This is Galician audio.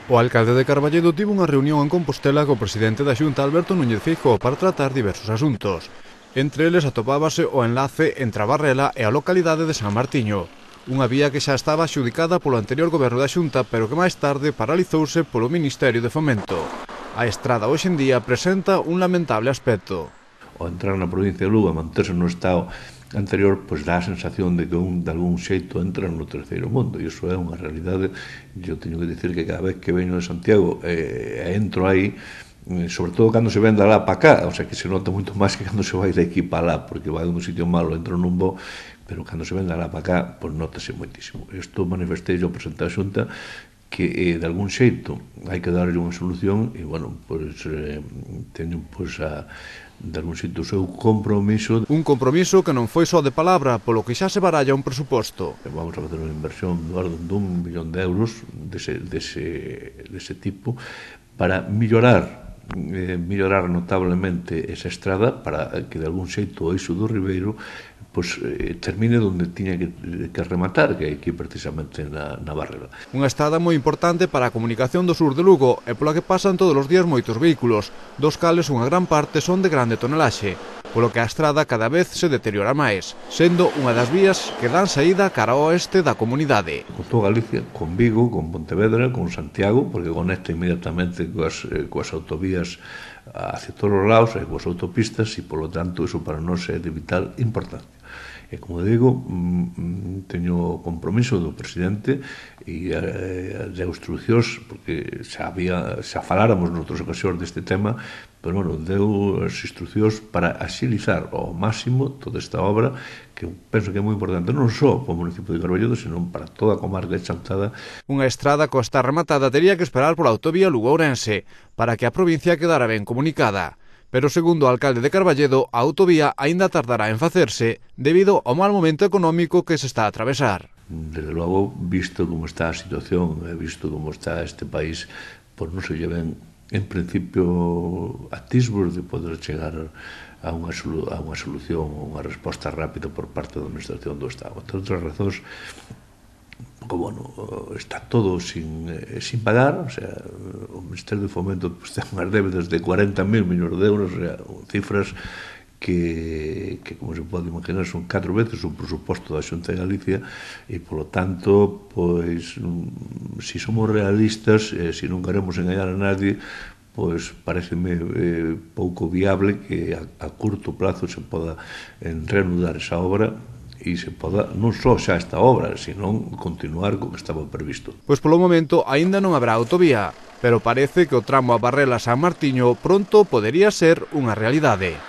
O alcalde de Carballedo tivo unha reunión en Compostela co presidente da Xunta, Alberto Núñez Feijóo, para tratar diversos asuntos. Entre eles atopábase o enlace entre a Barrela e a localidade de San Martiño, unha vía que xa estaba adxudicada polo anterior goberno da Xunta, pero que máis tarde paralizouse polo Ministerio de Fomento. A estrada hoxe en día presenta un lamentable aspecto. Ao entrar na provincia de Lugo, a manterse no estado anterior, pois dá a sensación de que de algún xeito entra no terceiro mundo, e iso é unha realidade. Eu teño que dicir que cada vez que veño de Santiago e entro aí, sobre todo cando se ven de lá para cá, o sea que se nota moito máis que cando se vai de aquí para lá, porque vai dun sitio malo, entro nun bo, pero cando se ven de lá para cá, pois notase moitísimo. Isto manifestei ao presidente da Xunta, que de algún xeito hai que darlle unha solución, e, bueno, pois teño, pois, de algún xeito o seu compromiso. Un compromiso que non foi só de palabra, polo que xa se baralla un presuposto. Vamos a facer unha inversión do orden d'1 millón de euros dese tipo para mellorar notablemente esa estrada, para que de algún xeito o eixo do Ribeiro pois termine onde tiña que rematar, que é aquí precisamente na Barrela. Unha estrada moi importante para a comunicación do sur de Lugo e pola que pasan todos os días moitos vehículos, dos cales unha gran parte son de grande tonelaxe, polo que a estrada cada vez se deteriora máis, sendo unha das vías que dan saída cara ao oeste da comunidade. Con toda Galicia, con Vigo, con Pontevedra, con Santiago, porque conecta inmediatamente coas autovías hacia todos os lados e coas autopistas, e polo tanto iso para nós é de vital importancia. E como digo, teño o compromiso do presidente e de instruccións, porque xa faláramos noutras ocasións deste tema, pero, bueno, deu as instruccións para axilizar ao máximo toda esta obra, que penso que é moi importante non só para o municipio de Carballedo, senón para toda a comarca de Chantada. Unha estrada que está rematada tería que esperar pola autovía Lugo-Ourense para que a provincia quedara ben comunicada. Pero, segundo o alcalde de Carballedo, a autovía aínda tardará en facerse debido ao mal momento económico que se está a atravesar. Desde logo, visto como está a situación, visto como está este país, pois non se lleven, en principio, atisbos de poder chegar a unha solución, unha resposta rápida por parte da Administración do Estado. Entre outras razóns, porque, bueno, está todo sin pagar, o sea, o Ministerio de Fomento pues, ten unhas débedas de 40.000 millóns de euros, o sea, cifras que, como se pode imaginar, son 4 veces o presuposto da Xunta de Galicia, e, polo tanto, pois, se somos realistas, se non queremos engañar a nadie, pois pareceme pouco viable que a curto plazo se poda reanudar esa obra, e se poda non só xa esta obra, senón continuar co que estaba previsto. Pois polo momento aínda non habrá autovía, pero parece que o tramo a Barrela-San Martiño pronto podería ser unha realidade.